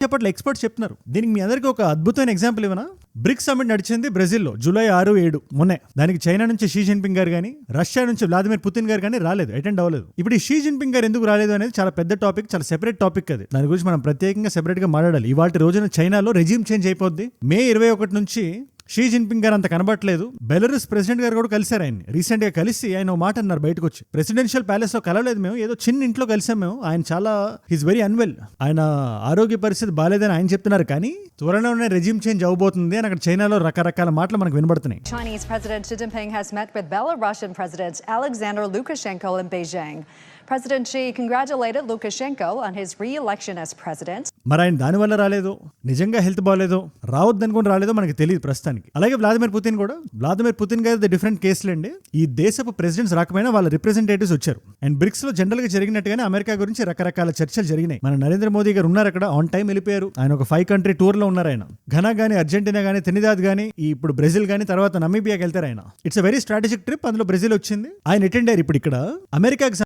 చెప్పట్ల experts చెప్తున్నారు. దీనికి మీ అందరికీ ఒక అద్భుతమైన ఎగ్జాంపుల్ ఇవ్వనా? బ్రిక్స్ సమ్మిట్ నడిచింది బ్రెజిల్లో జూలై 6-7 మొన్నే. దానికి చైనా నుంచి షీ జిన్పింగ్ గారు కానీ, రష్యా నుంచి వ్లాదిమిర్ పుతిన్ గారు కానీ రాలేదు, అటెండ్ అవ్వలేదు. ఇప్పుడు ఈ షీ జిన్పింగ్ గారు ఎందుకు రాలేదు అనేది చాలా పెద్ద టాపిక్, చాలా సెపరేట్ టాపిక్. అది దాని గురించి మనం ప్రత్యేకంగా సెపరేట్ గా మాట్లాడాలి. ఇవాళ రోజున చైనాలో రెజ్యూమ్ చేంజ్ అయిపోద్ది. మే 21 నుంచి షీ జిన్పింగ్ గారు అంత కనబట్లేదు. బెలరస్ ప్రెసిడెంట్ గారు కూడా కలిశారు ఆయన్ని. రీసెంట్ గా కలిసి ఆయన మాట అన్నారు బయటకు వచ్చి, ప్రెసిడెన్షియల్ ప్యాలెస్ లో కలవలేదు మేము, ఏదో చిన్న ఇంట్లో కలిసాం మేము. ఆయన చాలా హిస్ వెరీ అన్వెల్, ఆయన ఆరోగ్య పరిస్థితి బాగాలేదని ఆయన చెప్తున్నారు. కానీ త్వరలోనే రెజ్యూమ్ చేంజ్ అవబోతుంది అని అక్కడ చైనాలో రకరకాల మాటలు మనకు వినబడుతున్నాయి. Chinese President Xi Jinping has met with Belarusian President Alexander Lukashenko in Beijing. President Xi congratulated Lukashenko on his re-election as president. మరి ఆయన దానివల్ల రాలేదో, నిజంగా హెల్త్ బాగాలేదో, రావద్దనుకుని రాలేదో మనకి తెలియదు ప్రస్తుతానికి. అలాగే వ్లాదిమిర్ పుతిన్ కూడా, వ్లాదిమిర్ పుతిన్ గారి డిఫరెంట్ కేసులండి. ఈ దేశపు ప్రెసిడెంట్స్ రాకపోయినా వాళ్ళ రిప్రజెంటేటివ్స్ వచ్చారు. అండ్ బ్రిక్స్ లో జనరల్ గా జరిగినట్టుగానే అమెరికా గురించి రకరకాల చర్చలు జరిగినాయి. మన నరేంద్ర మోదీ గారు ఉన్నారు అక్కడ, ఆన్ టైం వెళ్ళిపోయారు. ఆయన ఒక 5 కంట్రీ టూర్ లో ఉన్నారు. ఆయన ఘనా గానీ, అర్జెంటీనా గానీ, త్రినిదాద్ గానీ, ఇప్పుడు బ్రెజిల్ గానీ, తర్వాత నమీబియాకి వెళ్తారు ఆయన. It's a very strategic trip. అందులో బ్రెజిల్ వచ్చింది, ఆయన అటెండ్ అయ్యారు. ఇప్పుడు ఇక్కడ అమెరికాకి